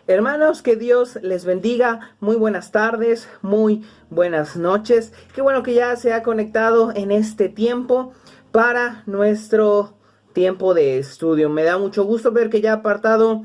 Hermanos, que Dios les bendiga. Muy buenas tardes, muy buenas noches. Qué bueno que ya se ha conectado en este tiempo para nuestro tiempo de estudio. Me da mucho gusto ver que ya ha apartado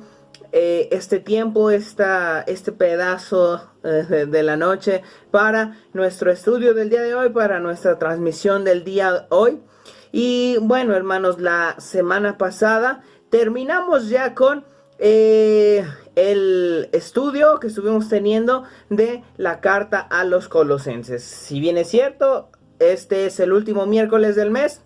este tiempo, este pedazo de la noche para nuestro estudio del día de hoy, para nuestra transmisión del día de hoy. Y bueno, hermanos, la semana pasada terminamos ya con el estudio que estuvimos teniendo de la carta a los Colosenses. Si bien es cierto, este es el último miércoles del mes,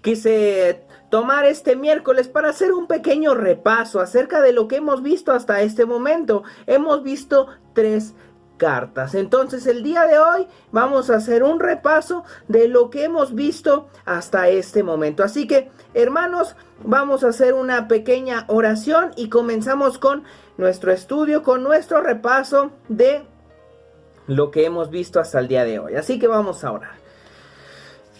quise tomar este miércoles para hacer un pequeño repaso acerca de lo que hemos visto hasta este momento. Hemos visto 3 cartas. Entonces el día de hoy vamos a hacer un repaso de lo que hemos visto hasta este momento. Así que, hermanos, vamos a hacer una pequeña oración y comenzamos con nuestro estudio, con nuestro repaso de lo que hemos visto hasta el día de hoy. Así que vamos a orar.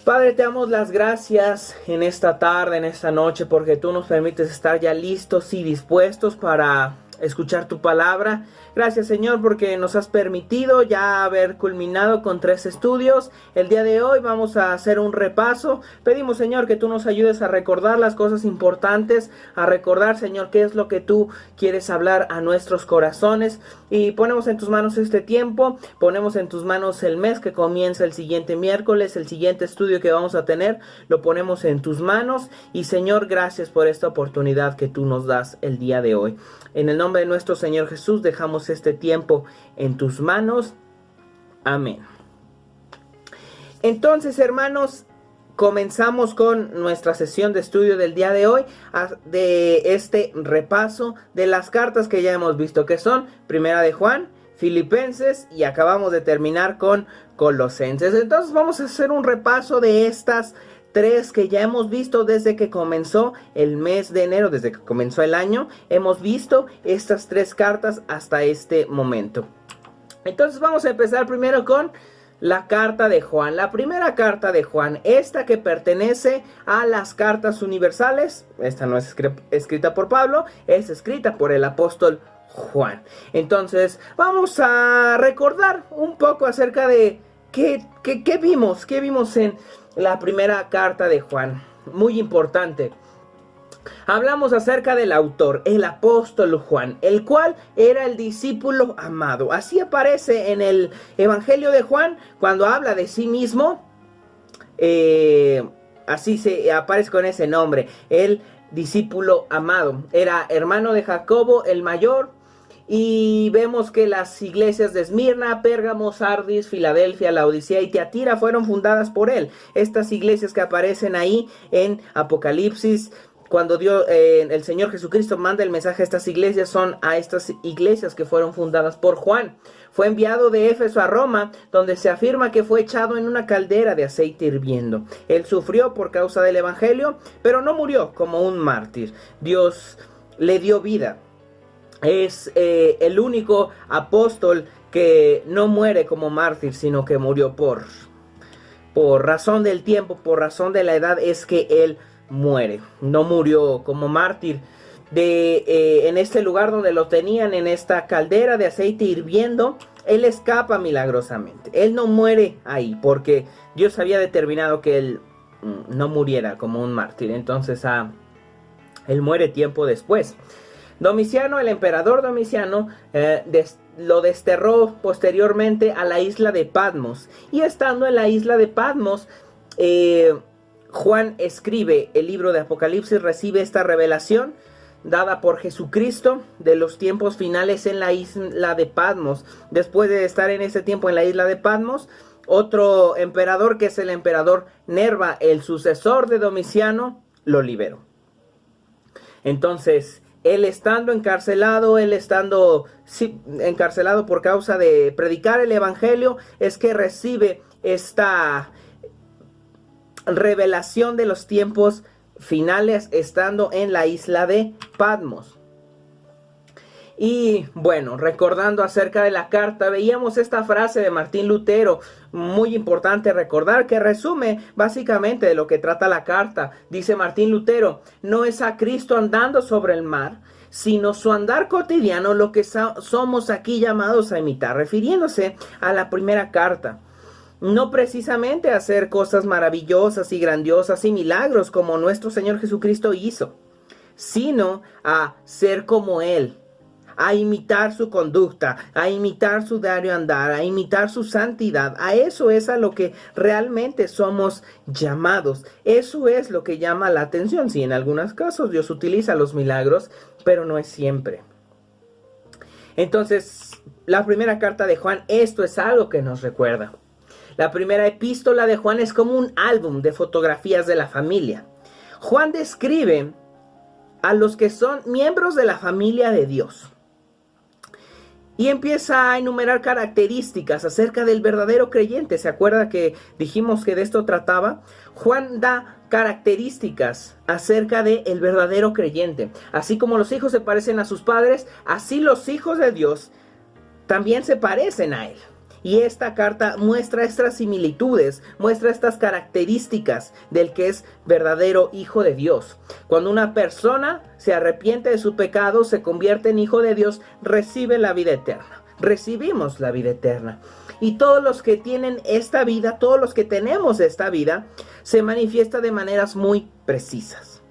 Padre, te damos las gracias en esta tarde, en esta noche, porque tú nos permites estar ya listos y dispuestos para escuchar tu palabra. Gracias, Señor, porque nos has permitido ya haber culminado con 3 estudios. El día de hoy vamos a hacer un repaso. Pedimos, Señor, que tú nos ayudes a recordar las cosas importantes, a recordar, Señor, qué es lo que tú quieres hablar a nuestros corazones. Y ponemos en tus manos este tiempo, ponemos en tus manos el mes que comienza el siguiente miércoles, el siguiente estudio que vamos a tener, lo ponemos en tus manos. Y, Señor, gracias por esta oportunidad que tú nos das el día de hoy. En el nombre de nuestro Señor Jesús, dejamos este tiempo en tus manos. Amén. Entonces, hermanos, comenzamos con nuestra sesión de estudio del día de hoy, de este repaso de las cartas que ya hemos visto, que son Primera de Juan, Filipenses y acabamos de terminar con Colosenses. Entonces vamos a hacer un repaso de estas 3 que ya hemos visto desde que comenzó el mes de enero, desde que comenzó el año. Hemos visto estas 3 cartas hasta este momento. Entonces vamos a empezar primero con la carta de Juan. La primera carta de Juan, esta que pertenece a las cartas universales. Esta no es escrita por Pablo, es escrita por el apóstol Juan. Entonces vamos a recordar un poco acerca de qué vimos en la primera carta de Juan. Muy importante. Hablamos acerca del autor, el apóstol Juan, el cual era el discípulo amado. Así aparece en el Evangelio de Juan cuando habla de sí mismo. Así se aparece con ese nombre, el discípulo amado. Era hermano de Jacobo el mayor. Y vemos que las iglesias de Esmirna, Pérgamo, Sardis, Filadelfia, Laodicea y Tiatira fueron fundadas por él. Estas iglesias que aparecen ahí en Apocalipsis, cuando el Señor Jesucristo manda el mensaje a estas iglesias, son a estas iglesias que fueron fundadas por Juan. Fue enviado de Éfeso a Roma, donde se afirma que fue echado en una caldera de aceite hirviendo. Él sufrió por causa del evangelio, pero no murió como un mártir. Dios le dio vida. Es el único apóstol que no muere como mártir, sino que murió por razón del tiempo, por razón de la edad, es que él muere. No murió como mártir. En este lugar donde lo tenían, en esta caldera de aceite hirviendo, él escapa milagrosamente. Él no muere ahí, porque Dios había determinado que él no muriera como un mártir. Entonces él muere tiempo después. Domiciano, el emperador Domiciano, lo desterró posteriormente a la isla de Patmos. Y estando en la isla de Patmos, Juan escribe el libro de Apocalipsis, recibe esta revelación dada por Jesucristo de los tiempos finales en la isla de Patmos. Después de estar en ese tiempo en la isla de Patmos, otro emperador, que es el emperador Nerva, el sucesor de Domiciano, lo liberó. Entonces, él estando encarcelado, encarcelado por causa de predicar el evangelio, es que recibe esta revelación de los tiempos finales estando en la isla de Patmos. Y bueno, recordando acerca de la carta, veíamos esta frase de Martín Lutero, muy importante recordar, que resume básicamente de lo que trata la carta. Dice Martín Lutero: no es a Cristo andando sobre el mar, sino su andar cotidiano, lo que somos aquí llamados a imitar, refiriéndose a la primera carta. No precisamente a hacer cosas maravillosas y grandiosas y milagros como nuestro Señor Jesucristo hizo, sino a ser como Él, a imitar su conducta, a imitar su diario andar, a imitar su santidad. A eso es a lo que realmente somos llamados. Eso es lo que llama la atención. Sí, en algunos casos Dios utiliza los milagros, pero no es siempre. Entonces, la primera carta de Juan, esto es algo que nos recuerda. La primera epístola de Juan es como un álbum de fotografías de la familia. Juan describe a los que son miembros de la familia de Dios. Y empieza a enumerar características acerca del verdadero creyente. ¿Se acuerda que dijimos que de esto trataba? Juan da características acerca del verdadero creyente. Así como los hijos se parecen a sus padres, así los hijos de Dios también se parecen a Él. Y esta carta muestra estas similitudes, muestra estas características del que es verdadero hijo de Dios. Cuando una persona se arrepiente de su pecado, se convierte en hijo de Dios, recibe la vida eterna. Recibimos la vida eterna. Y todos los que tienen esta vida, todos los que tenemos esta vida, se manifiesta de maneras muy precisas.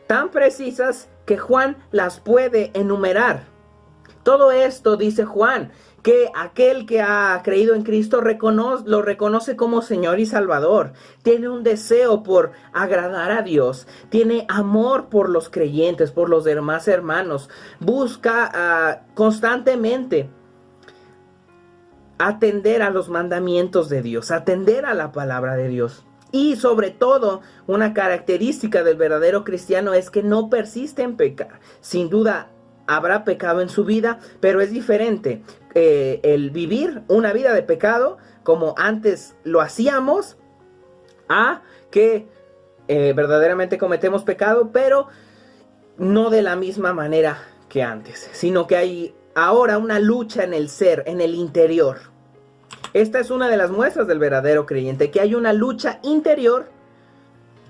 Tan precisas que Juan las puede enumerar. Todo esto, dice Juan, que aquel que ha creído en Cristo lo reconoce como Señor y Salvador. Tiene un deseo por agradar a Dios. Tiene amor por los creyentes, por los demás hermanos. Busca constantemente atender a los mandamientos de Dios, atender a la palabra de Dios. Y sobre todo, una característica del verdadero cristiano es que no persiste en pecar. Sin duda, habrá pecado en su vida, pero es diferente el vivir una vida de pecado como antes lo hacíamos, a que verdaderamente cometemos pecado, pero no de la misma manera que antes, sino que hay ahora una lucha en el ser, en el interior. Esta es una de las muestras del verdadero creyente, que hay una lucha interior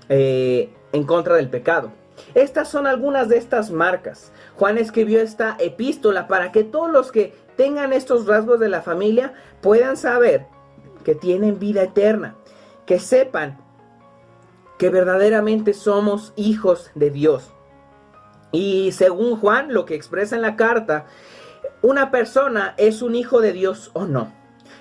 en contra del pecado. Estas son algunas de estas marcas. Juan escribió esta epístola para que todos los que tengan estos rasgos de la familia puedan saber que tienen vida eterna, que sepan que verdaderamente somos hijos de Dios. Y según Juan, lo que expresa en la carta, una persona es un hijo de Dios o no.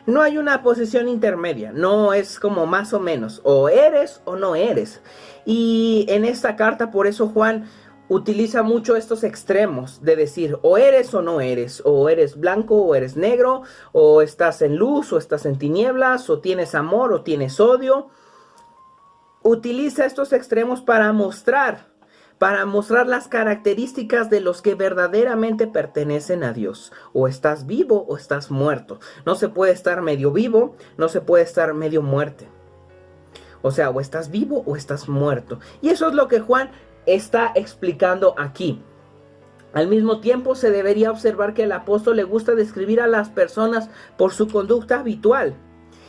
No hay una posición intermedia, no es como más o menos, o eres o no eres. Y en esta carta, por eso Juan utiliza mucho estos extremos de decir o eres o no eres, o eres blanco o eres negro, o estás en luz o estás en tinieblas, o tienes amor o tienes odio. Utiliza estos extremos para mostrar las características de los que verdaderamente pertenecen a Dios. O estás vivo o estás muerto. No se puede estar medio vivo, no se puede estar medio muerte. O sea, o estás vivo o estás muerto. Y eso es lo que Juan está explicando aquí. Al mismo tiempo, se debería observar que al apóstol le gusta describir a las personas por su conducta habitual.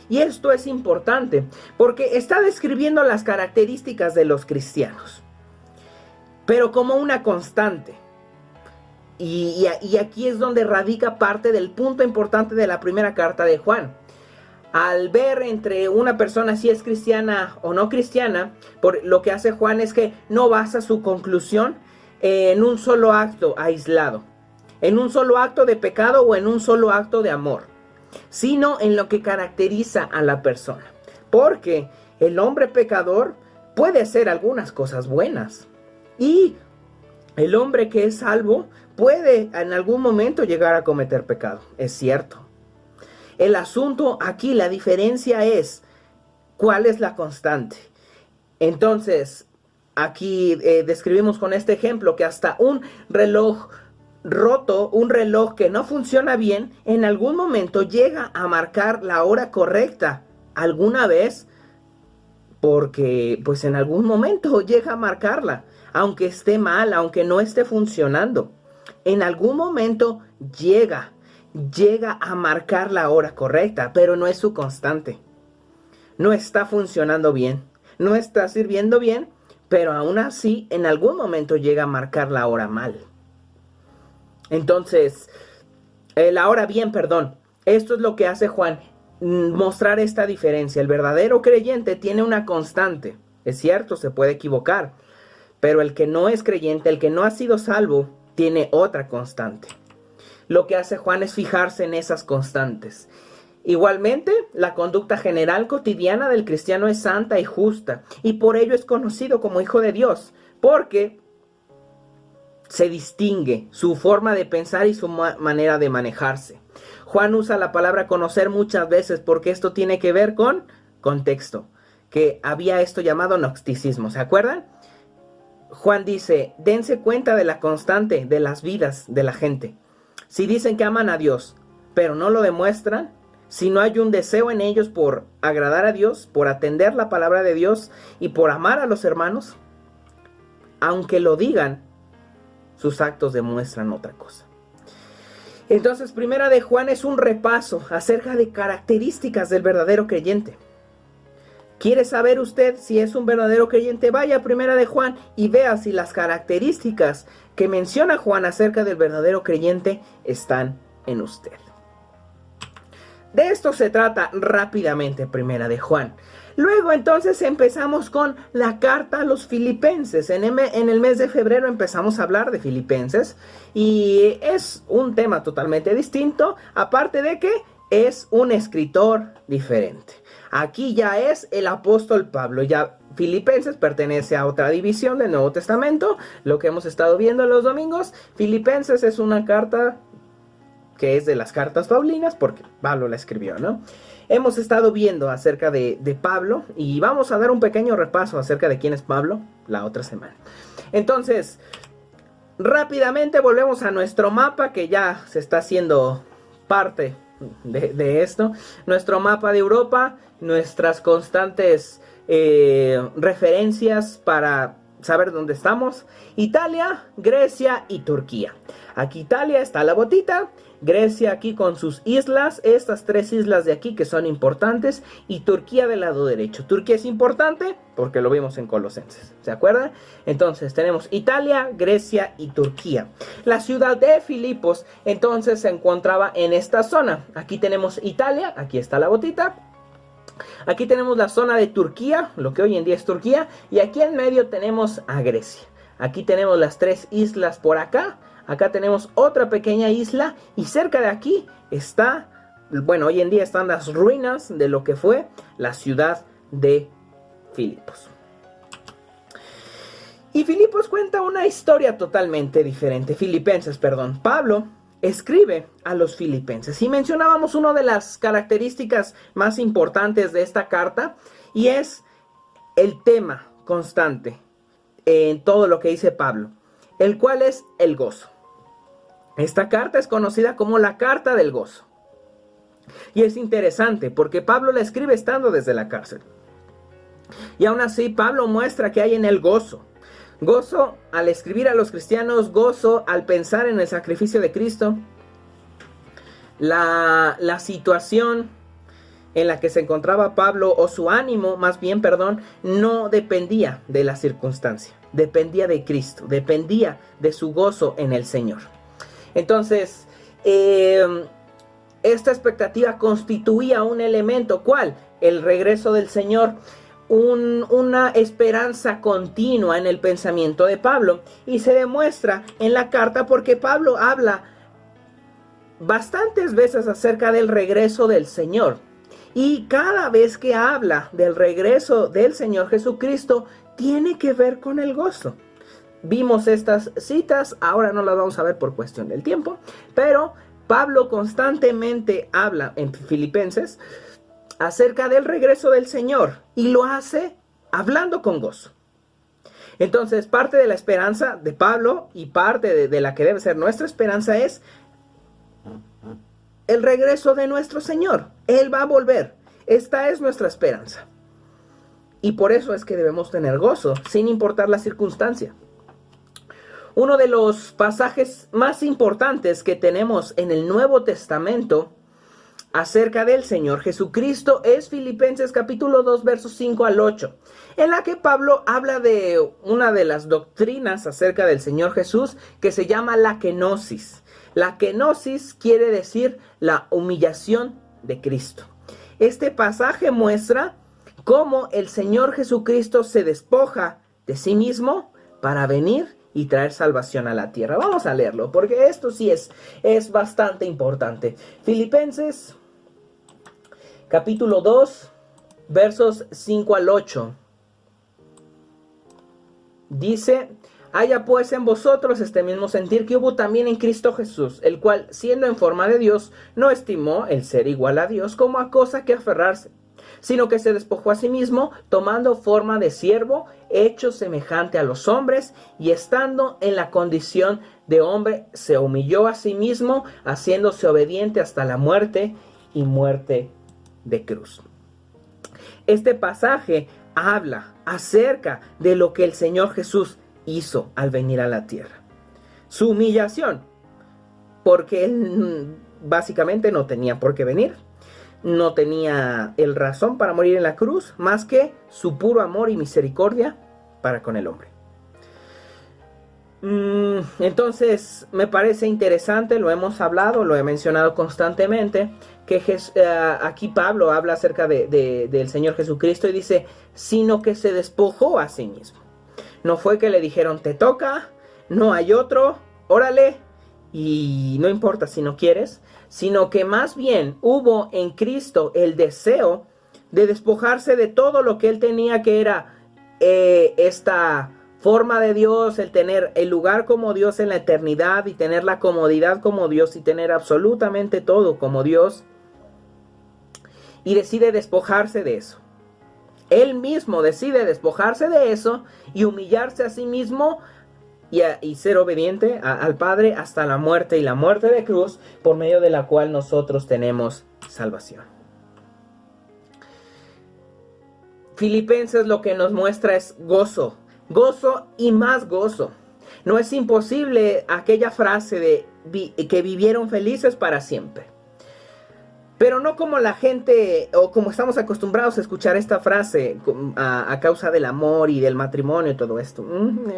Y esto es importante, porque está describiendo las características de los cristianos, pero como una constante. Y aquí es donde radica parte del punto importante de la primera carta de Juan. Al ver entre una persona si es cristiana o no cristiana, lo que hace Juan es que no basa su conclusión en un solo acto aislado, en un solo acto de pecado o en un solo acto de amor, sino en lo que caracteriza a la persona. Porque el hombre pecador puede hacer algunas cosas buenas, y el hombre que es salvo puede en algún momento llegar a cometer pecado, es cierto. El asunto aquí, la diferencia es cuál es la constante. Entonces, aquí describimos con este ejemplo que hasta un reloj roto, un reloj que no funciona bien, en algún momento llega a marcar la hora correcta. ¿Alguna vez? Porque pues en algún momento llega a marcarla, aunque esté mal, aunque no esté funcionando. En algún momento llega a marcar la hora correcta, pero no es su constante. No está funcionando bien, no está sirviendo bien, pero aún así en algún momento llega a marcar la hora mal. Entonces, ahora bien, perdón, esto es lo que hace Juan, mostrar esta diferencia. El verdadero creyente tiene una constante. Es cierto, se puede equivocar, pero el que no es creyente, el que no ha sido salvo, tiene otra constante. Lo que hace Juan es fijarse en esas constantes. Igualmente, la conducta general cotidiana del cristiano es santa y justa, y por ello es conocido como hijo de Dios, porque se distingue su forma de pensar y su manera de manejarse. Juan usa la palabra conocer muchas veces porque esto tiene que ver con contexto, que había esto llamado gnosticismo, ¿se acuerdan? Juan dice, dense cuenta de la constante de las vidas de la gente. Si dicen que aman a Dios, pero no lo demuestran, si no hay un deseo en ellos por agradar a Dios, por atender la palabra de Dios y por amar a los hermanos, aunque lo digan, sus actos demuestran otra cosa. Entonces, Primera de Juan es un repaso acerca de características del verdadero creyente. ¿Quiere saber usted si es un verdadero creyente? Vaya a Primera de Juan y vea si las características que menciona Juan acerca del verdadero creyente están en usted. De esto se trata rápidamente Primera de Juan. Luego entonces empezamos con la carta a los Filipenses. En el mes de febrero empezamos a hablar de Filipenses y es un tema totalmente distinto, aparte de que es un escritor diferente. Aquí ya es el apóstol Pablo, ya Filipenses pertenece a otra división del Nuevo Testamento, lo que hemos estado viendo los domingos. Filipenses es una carta que es de las cartas paulinas, porque Pablo la escribió, ¿no? Hemos estado viendo acerca de Pablo y vamos a dar un pequeño repaso acerca de quién es Pablo la otra semana. Entonces, rápidamente volvemos a nuestro mapa que ya se está haciendo parte de esto. Nuestro mapa de Europa, nuestras constantes referencias para saber dónde estamos. Italia, Grecia y Turquía. Aquí Italia está la botita, Grecia aquí con sus islas, estas tres islas de aquí que son importantes, y Turquía del lado derecho. Turquía es importante porque lo vimos en Colosenses, ¿se acuerdan? Entonces tenemos Italia, Grecia y Turquía. La ciudad de Filipos entonces se encontraba en esta zona. Aquí tenemos Italia, aquí está la botita. Aquí tenemos la zona de Turquía, lo que hoy en día es Turquía, y aquí en medio tenemos a Grecia. Aquí tenemos las tres islas por acá. Acá tenemos otra pequeña isla y cerca de aquí está, bueno, hoy en día están las ruinas de lo que fue la ciudad de Filipos. Y Filipos cuenta una historia totalmente diferente. Filipenses, perdón. Pablo escribe a los filipenses. Y mencionábamos una de las características más importantes de esta carta y es el tema constante en todo lo que dice Pablo, el cual es el gozo. Esta carta es conocida como la carta del gozo. Y es interesante porque Pablo la escribe estando desde la cárcel. Y aún así Pablo muestra que hay en él gozo. Gozo al escribir a los cristianos, gozo al pensar en el sacrificio de Cristo. La situación en la que se encontraba Pablo, o su ánimo, más bien, perdón, no dependía de la circunstancia. Dependía de Cristo, dependía de su gozo en el Señor. Entonces, esta expectativa constituía un elemento, ¿cuál? El regreso del Señor, una esperanza continua en el pensamiento de Pablo, y se demuestra en la carta porque Pablo habla bastantes veces acerca del regreso del Señor, y cada vez que habla del regreso del Señor Jesucristo tiene que ver con el gozo. Vimos estas citas, ahora no las vamos a ver por cuestión del tiempo, pero Pablo constantemente habla en Filipenses acerca del regreso del Señor y lo hace hablando con gozo. Entonces, parte de la esperanza de Pablo y parte de la que debe ser nuestra esperanza es el regreso de nuestro Señor. Él va a volver. Esta es nuestra esperanza. Y por eso es que debemos tener gozo, sin importar la circunstancia. Uno de los pasajes más importantes que tenemos en el Nuevo Testamento acerca del Señor Jesucristo es Filipenses capítulo 2, versos 5 al 8, en la que Pablo habla de una de las doctrinas acerca del Señor Jesús que se llama la kenosis. La kenosis quiere decir la humillación de Cristo. Este pasaje muestra cómo el Señor Jesucristo se despoja de sí mismo para venir y traer salvación a la tierra. Vamos a leerlo, porque esto sí es bastante importante. Filipenses capítulo 2, versos 5 al 8. Dice: haya pues en vosotros este mismo sentir que hubo también en Cristo Jesús, el cual, siendo en forma de Dios, no estimó el ser igual a Dios como a cosa que aferrarse, sino que se despojó a sí mismo, tomando forma de siervo, hecho semejante a los hombres, y estando en la condición de hombre, se humilló a sí mismo, haciéndose obediente hasta la muerte y muerte de cruz. Este pasaje habla acerca de lo que el Señor Jesús hizo al venir a la tierra. Su humillación, porque Él básicamente no tenía por qué venir. No tenía el razón para morir en la cruz, más que su puro amor y misericordia para con el hombre. Entonces me parece interesante, lo hemos hablado, lo he mencionado constantemente, que aquí Pablo habla acerca del Señor Jesucristo y dice, sino que se despojó a sí mismo. No fue que le dijeron, te toca, no hay otro, órale, y no importa si no quieres, sino que más bien hubo en Cristo el deseo de despojarse de todo lo que él tenía, que era esta forma de Dios, el tener el lugar como Dios en la eternidad y tener la comodidad como Dios y tener absolutamente todo como Dios, y decide despojarse de eso. Él mismo decide despojarse de eso y humillarse a sí mismo y ser obediente al Padre hasta la muerte y la muerte de cruz, por medio de la cual nosotros tenemos salvación. Filipenses lo que nos muestra es gozo, gozo y más gozo. No es imposible aquella frase de que vivieron felices para siempre. Pero no como la gente, o como estamos acostumbrados a escuchar esta frase a causa del amor y del matrimonio y todo esto.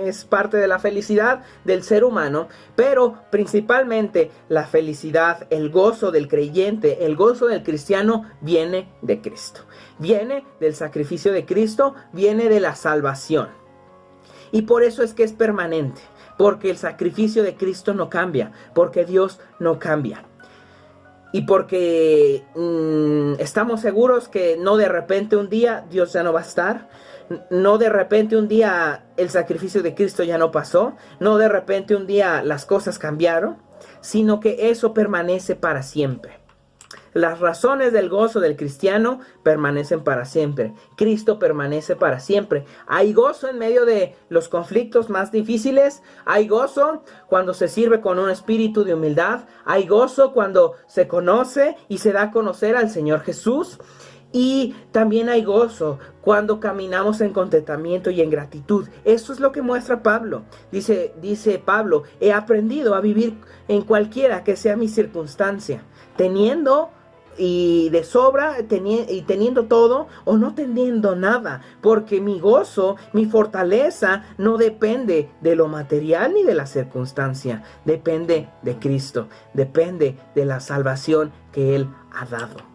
Es parte de la felicidad del ser humano, pero principalmente la felicidad, el gozo del creyente, el gozo del cristiano viene de Cristo. Viene del sacrificio de Cristo, viene de la salvación. Y por eso es que es permanente, porque el sacrificio de Cristo no cambia, porque Dios no cambia. Y porque estamos seguros que no de repente un día Dios ya no va a estar. No de repente un día el sacrificio de Cristo ya no pasó. No de repente un día las cosas cambiaron. Sino que eso permanece para siempre. Las razones del gozo del cristiano permanecen para siempre. Cristo permanece para siempre. Hay gozo en medio de los conflictos más difíciles. Hay gozo cuando se sirve con un espíritu de humildad. Hay gozo cuando se conoce y se da a conocer al Señor Jesús. Y también hay gozo cuando caminamos en contentamiento y en gratitud. Eso es lo que muestra Pablo. Dice Pablo, he aprendido a vivir en cualquiera que sea mi circunstancia, teniendo y de sobra, y teniendo todo o no teniendo nada, porque mi gozo, mi fortaleza no depende de lo material ni de la circunstancia, depende de Cristo, depende de la salvación que Él ha dado.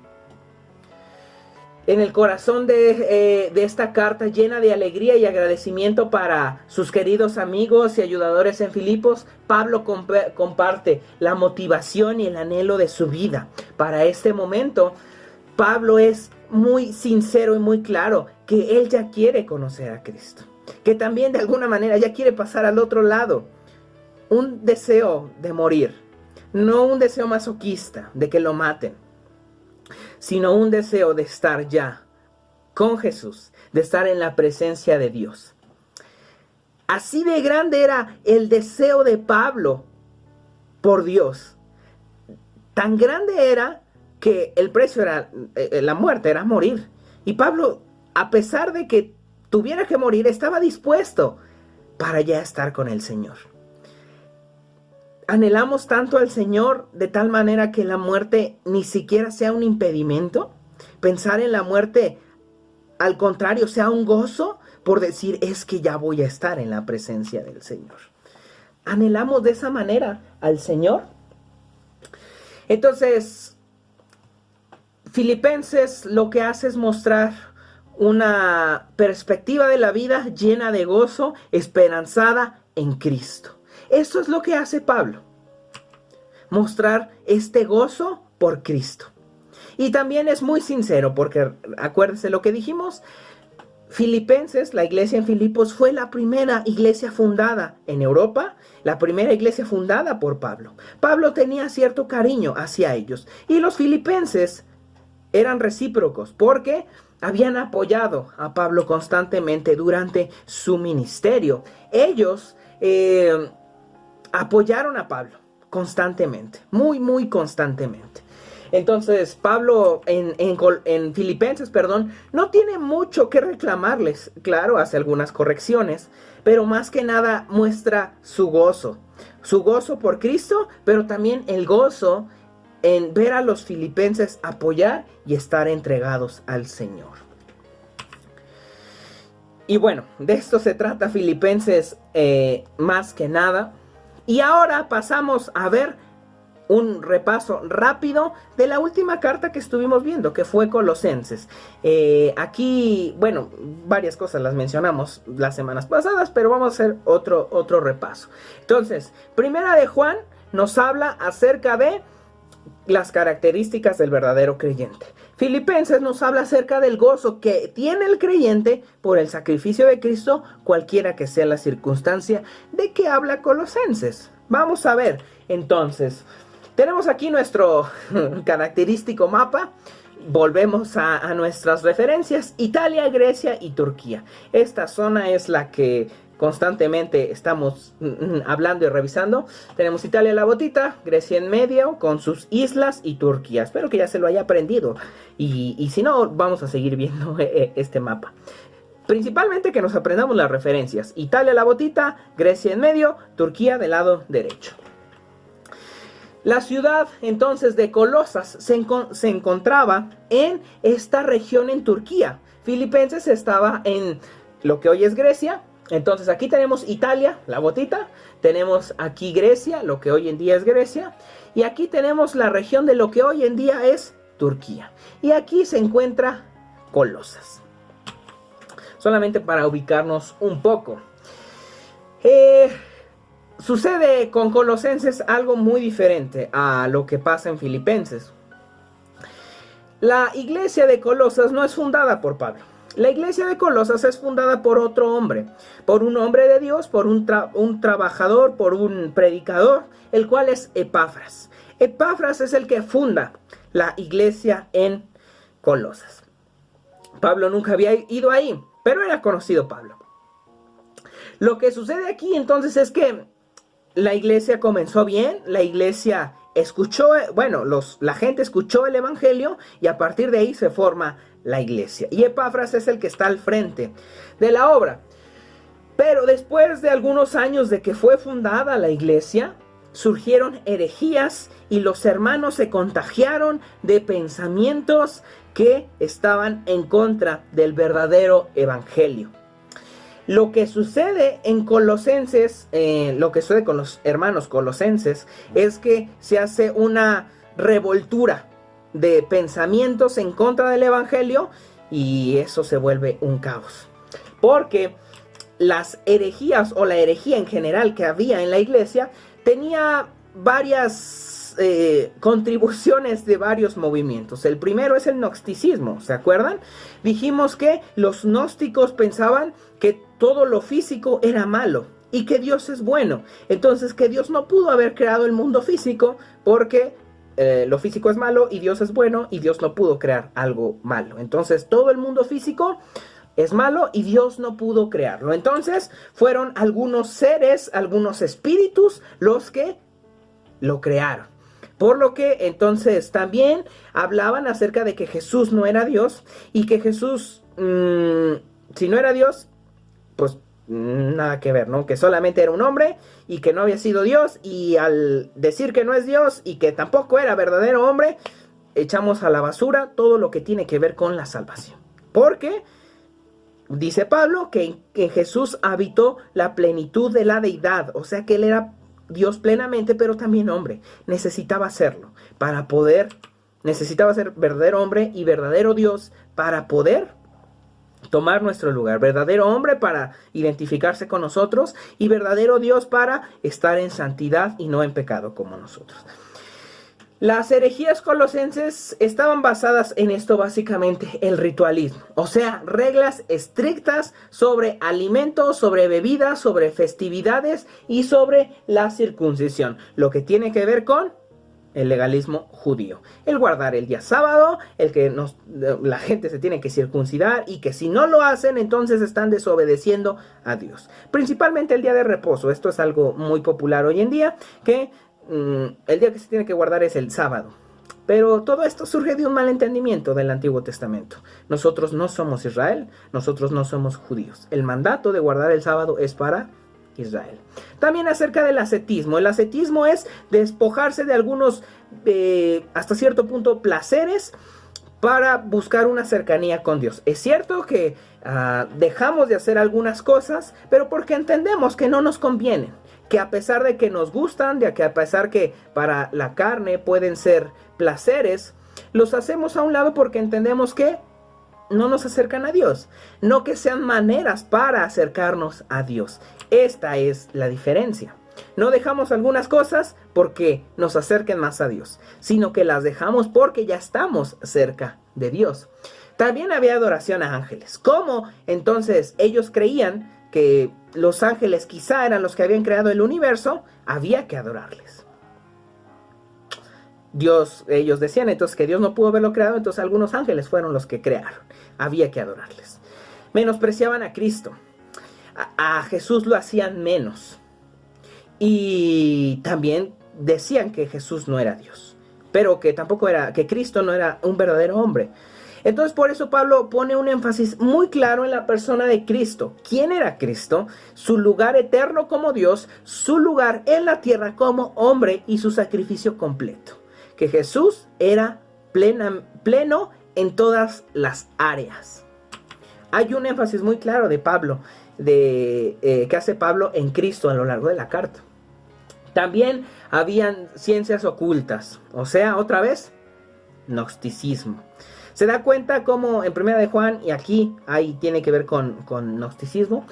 En el corazón de esta carta llena de alegría y agradecimiento para sus queridos amigos y ayudadores en Filipos, Pablo comparte la motivación y el anhelo de su vida. Para este momento, Pablo es muy sincero y muy claro que él ya quiere conocer a Cristo, que también de alguna manera ya quiere pasar al otro lado. Un deseo de morir, no un deseo masoquista de que lo maten, sino un deseo de estar ya con Jesús, de estar en la presencia de Dios. Así de grande era el deseo de Pablo por Dios. Tan grande era que el precio era la muerte, era morir. Y Pablo, a pesar de que tuviera que morir, estaba dispuesto para ya estar con el Señor. anhelamos tanto al Señor de tal manera que la muerte ni siquiera sea un impedimento. Pensar en la muerte, al contrario, sea un gozo por decir, es que ya voy a estar en la presencia del Señor. ¿Anhelamos de esa manera al Señor? Entonces, Filipenses lo que hace es mostrar una perspectiva de la vida llena de gozo, esperanzada en Cristo. Eso es lo que hace Pablo. Mostrar este gozo por Cristo. Y también es muy sincero porque acuérdense lo que dijimos. Filipenses, la iglesia en Filipos, fue la primera iglesia fundada en Europa, la primera iglesia fundada por Pablo. Pablo tenía cierto cariño hacia ellos y los filipenses eran recíprocos porque habían apoyado a Pablo constantemente durante su ministerio. Ellos apoyaron a Pablo constantemente, muy constantemente. Entonces Pablo en Filipenses, no tiene mucho que reclamarles. Claro, hace algunas correcciones, pero más que nada muestra su gozo por Cristo, pero también el gozo en ver a los filipenses apoyar y estar entregados al Señor. Y bueno, de esto se trata Filipenses más que nada. Y ahora pasamos a ver un repaso rápido de la última carta que estuvimos viendo, que fue Colosenses. Aquí, bueno, varias cosas las mencionamos las semanas pasadas, pero vamos a hacer otro repaso. Entonces, Primera de Juan nos habla acerca de las características del verdadero creyente. Filipenses nos habla acerca del gozo que tiene el creyente por el sacrificio de Cristo, cualquiera que sea la circunstancia. ¿De qué habla Colosenses? Vamos a ver, entonces. Tenemos aquí nuestro característico mapa. Volvemos a nuestras referencias. Italia, Grecia y Turquía. Esta zona es la que constantemente estamos hablando y revisando. Tenemos Italia en la botita, Grecia en medio con sus islas y Turquía. Espero que ya se lo haya aprendido. Y si no, vamos a seguir viendo este mapa. Principalmente que nos aprendamos las referencias. Italia en la botita, Grecia en medio, Turquía del lado derecho. La ciudad entonces de Colosas se encontraba en esta región en Turquía. Filipenses estaba en lo que hoy es Grecia. Entonces aquí tenemos Italia, la botita. Tenemos aquí Grecia, lo que hoy en día es Grecia. Y aquí tenemos la región de lo que hoy en día es Turquía. Y aquí se encuentra Colosas. Solamente para ubicarnos un poco. Sucede con Colosenses algo muy diferente a lo que pasa en Filipenses. La iglesia de Colosas no es fundada por Pablo. La iglesia de Colosas es fundada por otro hombre, por un hombre de Dios, por un trabajador, por un predicador, el cual es Epafras. Epafras es el que funda la iglesia en Colosas. Pablo nunca había ido ahí, pero era conocido Pablo. Lo que sucede aquí entonces es que la iglesia comenzó bien, la iglesia escuchó, la gente escuchó el evangelio y a partir de ahí se forma la iglesia. Y Epafras es el que está al frente de la obra. Pero después de algunos años de que fue fundada la iglesia, surgieron herejías y los hermanos se contagiaron de pensamientos que estaban en contra del verdadero evangelio. Lo que sucede en Colosenses, lo que sucede con los hermanos colosenses, es que se hace una revoltura de pensamientos en contra del evangelio y eso se vuelve un caos. Porque las herejías o la herejía en general que había en la iglesia tenía varias contribuciones de varios movimientos. El primero es el gnosticismo, ¿se acuerdan? Dijimos que los gnósticos pensaban que todo lo físico era malo y que Dios es bueno. Entonces que Dios no pudo haber creado el mundo físico porque lo físico es malo y Dios es bueno y Dios no pudo crear algo malo. Entonces todo el mundo físico es malo y Dios no pudo crearlo. Entonces fueron algunos seres, algunos espíritus los que lo crearon. Por lo que entonces también hablaban acerca de que Jesús no era Dios y que Jesús, si no era Dios, pues nada que ver, ¿no? Que solamente era un hombre y que no había sido Dios, y al decir que no es Dios y que tampoco era verdadero hombre, echamos a la basura todo lo que tiene que ver con la salvación. Porque dice Pablo que en Jesús habitó la plenitud de la deidad, o sea que él era Dios plenamente, pero también hombre. Necesitaba serlo para poder, necesitaba ser verdadero hombre y verdadero Dios para poder tomar nuestro lugar. Verdadero hombre para identificarse con nosotros y verdadero Dios para estar en santidad y no en pecado como nosotros. Las herejías colosenses estaban basadas en esto, básicamente, el ritualismo. O sea, reglas estrictas sobre alimentos, sobre bebidas, sobre festividades y sobre la circuncisión. Lo que tiene que ver con el legalismo judío. El guardar el día sábado, el que la gente se tiene que circuncidar y que si no lo hacen, entonces están desobedeciendo a Dios. Principalmente el día de reposo. Esto es algo muy popular hoy en día, que el día que se tiene que guardar es el sábado. Pero todo esto surge de un malentendimiento del Antiguo Testamento. Nosotros no somos Israel, nosotros no somos judíos. El mandato de guardar el sábado es para Israel. También acerca del ascetismo. El ascetismo es despojarse de algunos, hasta cierto punto, placeres para buscar una cercanía con Dios. Es cierto que dejamos de hacer algunas cosas, pero porque entendemos que no nos convienen. Que a pesar de que nos gustan, de que a pesar que para la carne pueden ser placeres, los hacemos a un lado porque entendemos que no nos acercan a Dios. No que sean maneras para acercarnos a Dios. Esta es la diferencia. No dejamos algunas cosas porque nos acerquen más a Dios, sino que las dejamos porque ya estamos cerca de Dios. También había adoración a ángeles. ¿Cómo entonces ellos creían que los ángeles quizá eran los que habían creado el universo? Había que adorarles. Ellos decían entonces que Dios no pudo haberlo creado, entonces algunos ángeles fueron los que crearon. Había que adorarles. Menospreciaban a Cristo. A Jesús lo hacían menos. Y también decían que Jesús no era Dios, pero que tampoco era, que Cristo no era un verdadero hombre. Entonces por eso Pablo pone un énfasis muy claro en la persona de Cristo. ¿Quién era Cristo? Su lugar eterno como Dios, su lugar en la tierra como hombre y su sacrificio completo. Que Jesús era pleno en todas las áreas. Hay un énfasis muy claro de Pablo, que hace Pablo en Cristo a lo largo de la carta. También habían ciencias ocultas, o sea, otra vez, gnosticismo. Se da cuenta como en Primera de Juan, y aquí ahí tiene que ver con gnosticismo.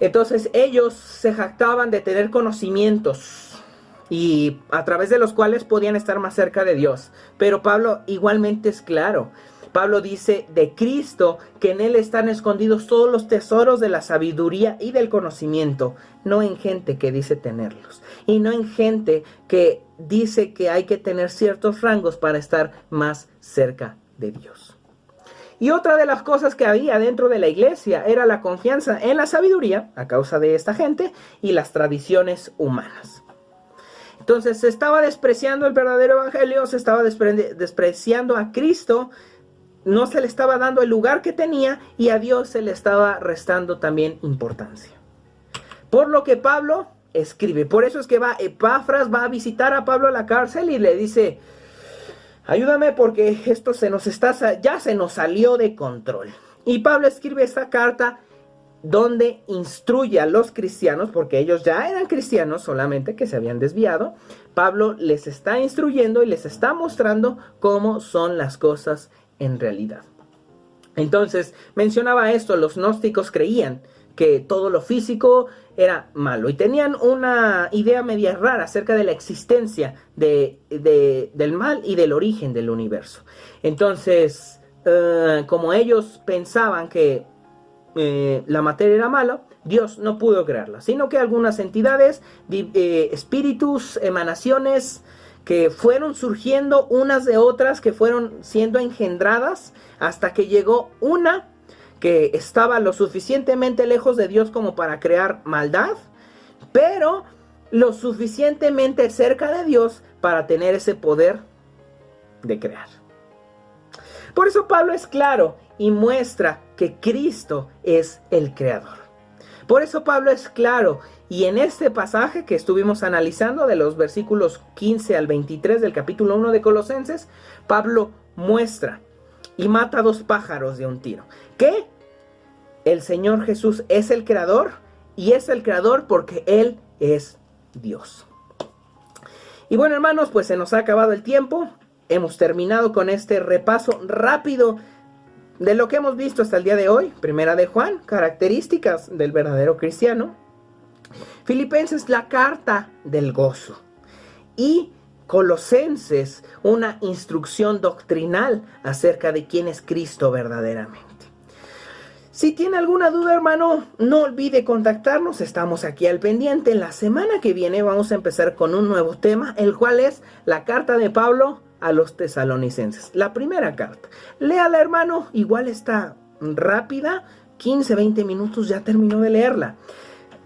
Entonces ellos se jactaban de tener conocimientos y a través de los cuales podían estar más cerca de Dios. Pero Pablo igualmente es claro. Pablo dice de Cristo que en Él están escondidos todos los tesoros de la sabiduría y del conocimiento, no en gente que dice tenerlos, y no en gente que dice que hay que tener ciertos rangos para estar más cerca de Dios. Y otra de las cosas que había dentro de la iglesia era la confianza en la sabiduría, a causa de esta gente, y las tradiciones humanas. Entonces se estaba despreciando el verdadero evangelio, se estaba despreciando a Cristo, no se le estaba dando el lugar que tenía y a Dios se le estaba restando también importancia. Por lo que Pablo escribe, por eso es que Epafras va a visitar a Pablo a la cárcel y le dice: ayúdame porque esto ya se nos salió de control. Y Pablo escribe esta carta donde instruye a los cristianos, porque ellos ya eran cristianos, solamente que se habían desviado. Pablo les está instruyendo y les está mostrando cómo son las cosas en realidad. Entonces mencionaba esto: los gnósticos creían que todo lo físico era malo y tenían una idea media rara acerca de la existencia del mal y del origen del universo. Entonces, como ellos pensaban que la materia era mala, Dios no pudo crearla, sino que algunas entidades, espíritus, emanaciones que fueron surgiendo unas de otras, que fueron siendo engendradas hasta que llegó una que estaba lo suficientemente lejos de Dios como para crear maldad, pero lo suficientemente cerca de Dios para tener ese poder de crear. Por eso Pablo es claro y muestra que Cristo es el creador. Por eso Pablo es claro, y en este pasaje que estuvimos analizando de los versículos 15 al 23 del capítulo 1 de Colosenses, Pablo muestra y mata 2 pájaros de un tiro. Que el Señor Jesús es el creador, y es el creador porque Él es Dios. Y bueno, hermanos, pues se nos ha acabado el tiempo. Hemos terminado con este repaso rápido de lo que hemos visto hasta el día de hoy. Primera de Juan, características del verdadero cristiano. Filipenses, la carta del gozo. Y Colosenses, una instrucción doctrinal acerca de quién es Cristo verdaderamente. Si tiene alguna duda, hermano, no olvide contactarnos, estamos aquí al pendiente. La semana que viene vamos a empezar con un nuevo tema, el cual es la carta de Pablo a los tesalonicenses. La primera carta. Léala, hermano, igual está rápida, 15-20 minutos ya terminó de leerla.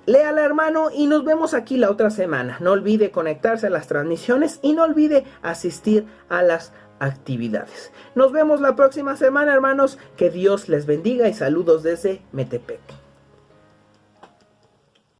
Léala, hermano, y nos vemos aquí la otra semana. No olvide conectarse a las transmisiones y no olvide asistir a las actividades. Nos vemos la próxima semana, hermanos. Que Dios les bendiga y saludos desde Metepec.